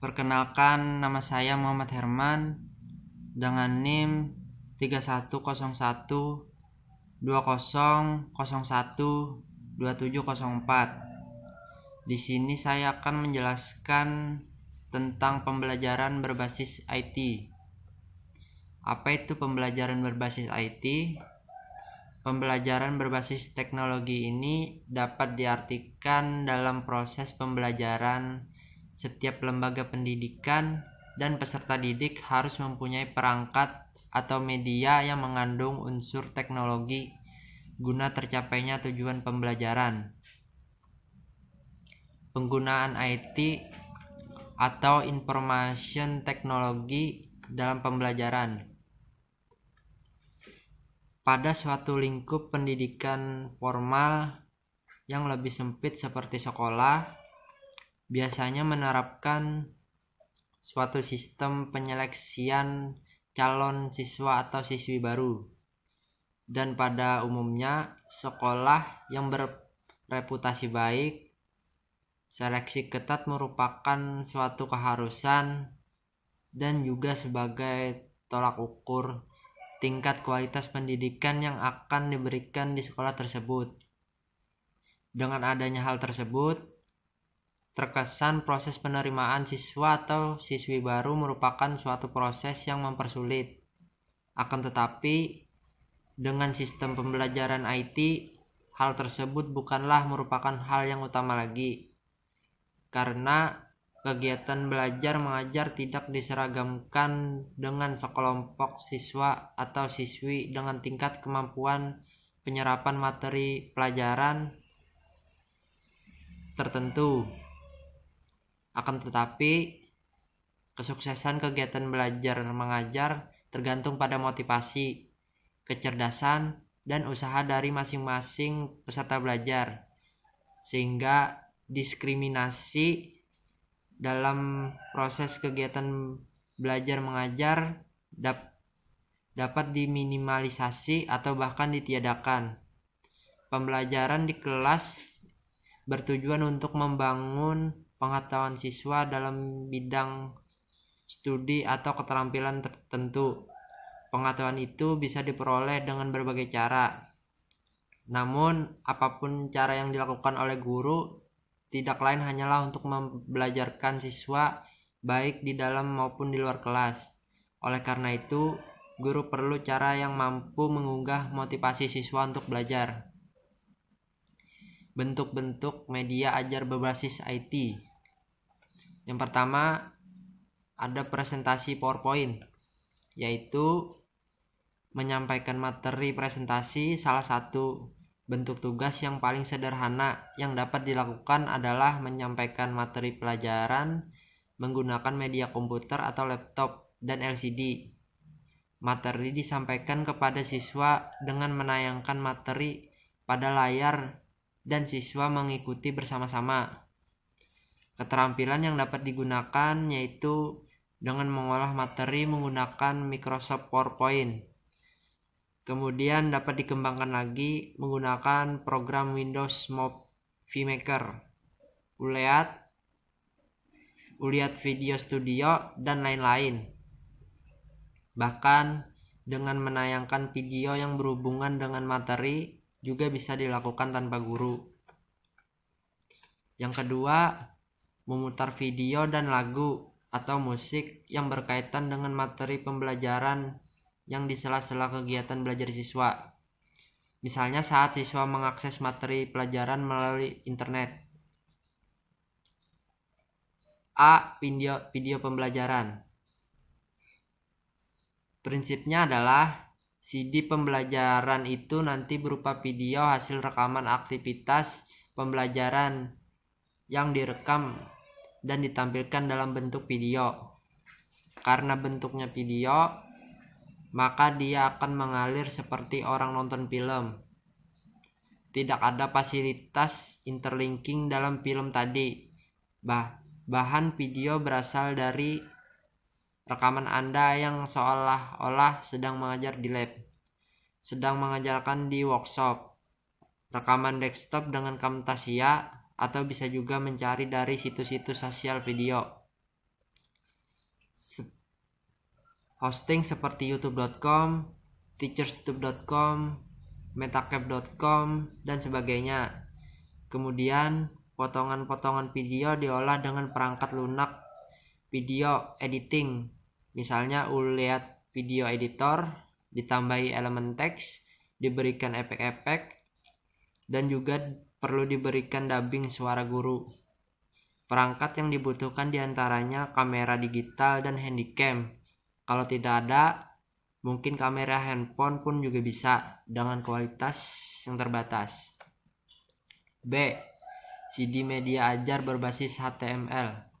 Perkenalkan, nama saya Muhammad Herman dengan NIM 3101 2001 2704. Di sini saya akan menjelaskan tentang pembelajaran berbasis IT. Apa itu pembelajaran berbasis IT? Pembelajaran berbasis teknologi ini dapat diartikan dalam proses pembelajaran. Setiap lembaga pendidikan dan peserta didik harus mempunyai perangkat atau media yang mengandung unsur teknologi guna tercapainya tujuan pembelajaran. Penggunaan IT atau information technology dalam pembelajaran. Pada suatu lingkup pendidikan formal yang lebih sempit seperti sekolah, biasanya menerapkan suatu sistem penyeleksian calon siswa atau siswi baru. Dan pada umumnya, sekolah yang bereputasi baik, seleksi ketat merupakan suatu keharusan dan juga sebagai tolak ukur tingkat kualitas pendidikan yang akan diberikan di sekolah tersebut. Dengan adanya hal tersebut, terkesan proses penerimaan siswa atau siswi baru merupakan suatu proses yang mempersulit. Akan tetapi, dengan sistem pembelajaran IT, hal tersebut bukanlah merupakan hal yang utama lagi. Karena kegiatan belajar mengajar tidak diseragamkan dengan sekelompok siswa atau siswi dengan tingkat kemampuan penyerapan materi pelajaran tertentu. Akan tetapi, kesuksesan kegiatan belajar mengajar tergantung pada motivasi, kecerdasan, dan usaha dari masing-masing peserta belajar, sehingga diskriminasi dalam proses kegiatan belajar mengajar dapat diminimalisasi atau bahkan ditiadakan. Pembelajaran di kelas bertujuan untuk membangun pengetahuan siswa dalam bidang studi atau keterampilan tertentu. Pengetahuan itu bisa diperoleh dengan berbagai cara. Namun, apapun cara yang dilakukan oleh guru, tidak lain hanyalah untuk membelajarkan siswa baik di dalam maupun di luar kelas. Oleh karena itu, guru perlu cara yang mampu mengunggah motivasi siswa untuk belajar. Bentuk-bentuk media ajar berbasis IT. Yang pertama, ada presentasi PowerPoint, yaitu menyampaikan materi presentasi. Salah satu bentuk tugas yang paling sederhana yang dapat dilakukan adalah menyampaikan materi pelajaran menggunakan media komputer atau laptop dan LCD. Materi disampaikan kepada siswa dengan menayangkan materi pada layar dan siswa mengikuti bersama-sama. Keterampilan yang dapat digunakan yaitu dengan mengolah materi menggunakan Microsoft PowerPoint. Kemudian dapat dikembangkan lagi menggunakan program Windows Movie Maker, Uliat Video Studio, dan lain-lain. Bahkan dengan menayangkan video yang berhubungan dengan materi juga bisa dilakukan tanpa guru. Yang kedua, memutar video dan lagu atau musik yang berkaitan dengan materi pembelajaran yang di sela-sela kegiatan belajar siswa. Misalnya saat siswa mengakses materi pelajaran melalui internet. Video pembelajaran. Prinsipnya adalah CD pembelajaran itu nanti berupa video hasil rekaman aktivitas pembelajaran yang direkam dan ditampilkan dalam bentuk video. Karena bentuknya video, maka dia akan mengalir seperti orang nonton film. Tidak ada fasilitas interlinking dalam film tadi. Bahan video berasal dari rekaman Anda yang seolah-olah sedang mengajar di lab, sedang mengajarkan di workshop, rekaman desktop dengan Camtasia, atau bisa juga mencari dari situs-situs sosial video. hosting seperti youtube.com, teacherstube.com, metacap.com, dan sebagainya. Kemudian potongan-potongan video diolah dengan perangkat lunak video editing. Misalnya Uliat Video Editor, ditambahi elemen teks, diberikan efek-efek, dan juga perlu diberikan dubbing suara guru. Perangkat yang dibutuhkan diantaranya kamera digital dan handycam. Kalau tidak ada, mungkin kamera handphone pun juga bisa dengan kualitas yang terbatas. B. CD media ajar berbasis HTML.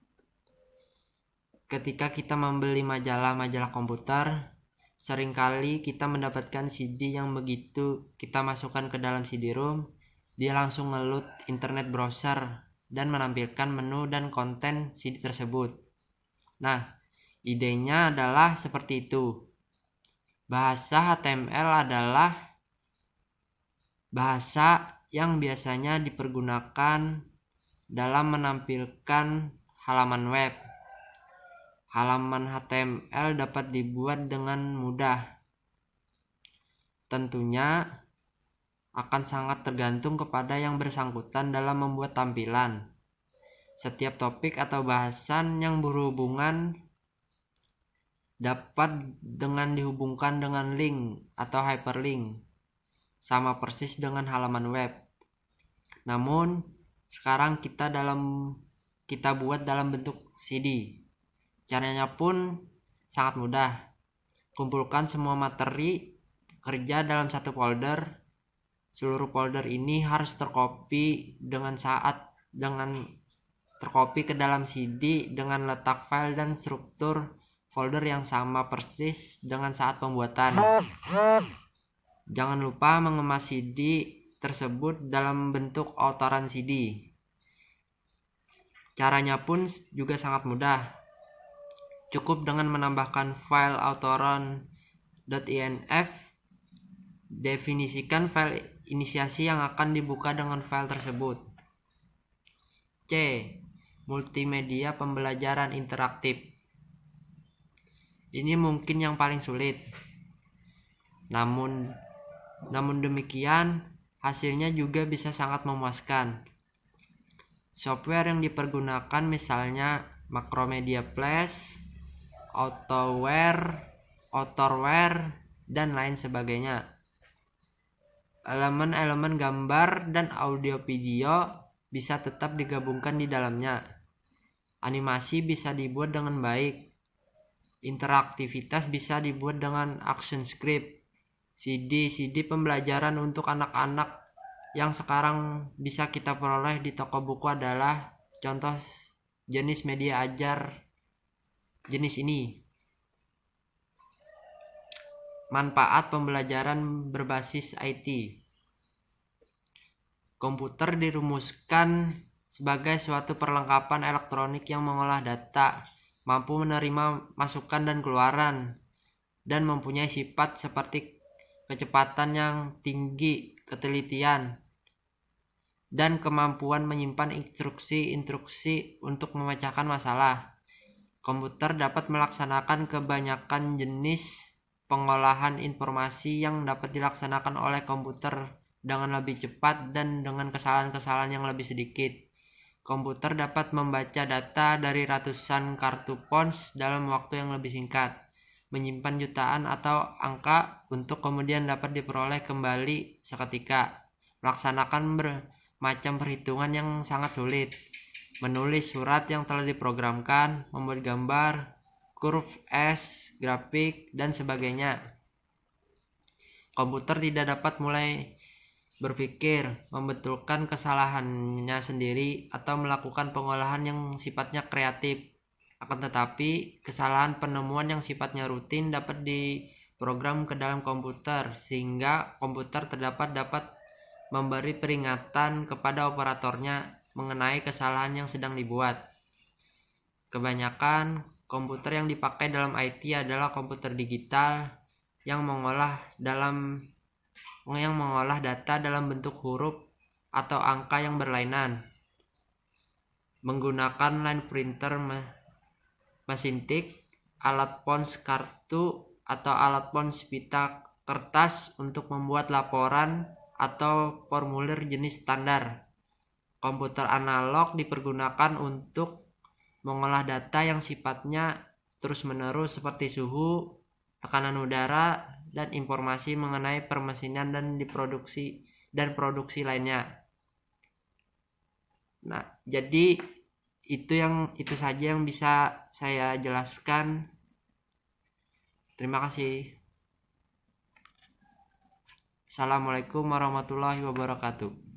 Ketika kita membeli majalah-majalah komputer, seringkali kita mendapatkan CD yang begitu kita masukkan ke dalam CD-ROM, dia langsung ngeload internet browser dan menampilkan menu dan konten CD tersebut. Nah, idenya adalah seperti itu. Bahasa HTML adalah bahasa yang biasanya dipergunakan dalam menampilkan halaman web. Halaman HTML dapat dibuat dengan mudah. Tentunya akan sangat tergantung kepada yang bersangkutan dalam membuat tampilan. Setiap topik atau bahasan yang berhubungan dapat dengan dihubungkan dengan link atau hyperlink, sama persis dengan halaman web. Namun sekarang kita buat dalam bentuk CD. Caranya pun sangat mudah. Kumpulkan semua materi kerja dalam satu folder. Seluruh folder ini harus terkopi terkopi ke dalam CD dengan letak file dan struktur folder yang sama persis dengan saat pembuatan. Jangan lupa mengemas CD tersebut dalam bentuk autoran CD. Caranya pun juga sangat mudah. Cukup dengan menambahkan file autoron.inf, definisikan file inisiasi yang akan dibuka dengan file tersebut. C. Multimedia pembelajaran interaktif. Ini mungkin yang paling sulit. Namun demikian, hasilnya juga bisa sangat memuaskan. Software yang dipergunakan misalnya Macromedia Flash, Authorware, dan lain sebagainya. Elemen-elemen gambar dan audio video bisa tetap digabungkan di dalamnya. Animasi bisa dibuat dengan baik. Interaktivitas bisa dibuat dengan ActionScript. CD pembelajaran untuk anak-anak yang sekarang bisa kita peroleh di toko buku adalah contoh jenis media ajar jenis ini. Manfaat pembelajaran berbasis IT. Komputer dirumuskan sebagai suatu perlengkapan elektronik yang mengolah data, mampu menerima masukan dan keluaran, dan mempunyai sifat seperti kecepatan yang tinggi, ketelitian, dan kemampuan menyimpan instruksi-instruksi untuk memecahkan masalah. Komputer dapat melaksanakan kebanyakan jenis pengolahan informasi yang dapat dilaksanakan oleh komputer dengan lebih cepat dan dengan kesalahan-kesalahan yang lebih sedikit. Komputer dapat membaca data dari ratusan kartu pons dalam waktu yang lebih singkat, menyimpan jutaan atau angka untuk kemudian dapat diperoleh kembali seketika, melaksanakan bermacam perhitungan yang sangat sulit, menulis surat yang telah diprogramkan, membuat gambar, kurve S, grafik, dan sebagainya. Komputer tidak dapat mulai berpikir, membetulkan kesalahannya sendiri, atau melakukan pengolahan yang sifatnya kreatif. Akan tetapi, kesalahan penemuan yang sifatnya rutin dapat diprogram ke dalam komputer, sehingga komputer dapat memberi peringatan kepada operatornya mengenai kesalahan yang sedang dibuat. Kebanyakan komputer yang dipakai dalam IT adalah komputer digital yang mengolah data dalam bentuk huruf atau angka yang berlainan, menggunakan line printer, mesin tik, alat pons kartu atau alat pons pita kertas untuk membuat laporan atau formulir jenis standar. Komputer analog dipergunakan untuk mengolah data yang sifatnya terus-menerus seperti suhu, tekanan udara, dan informasi mengenai permesinan dan produksi lainnya. Nah, jadi itu saja yang bisa saya jelaskan. Terima kasih. Assalamualaikum warahmatullahi wabarakatuh.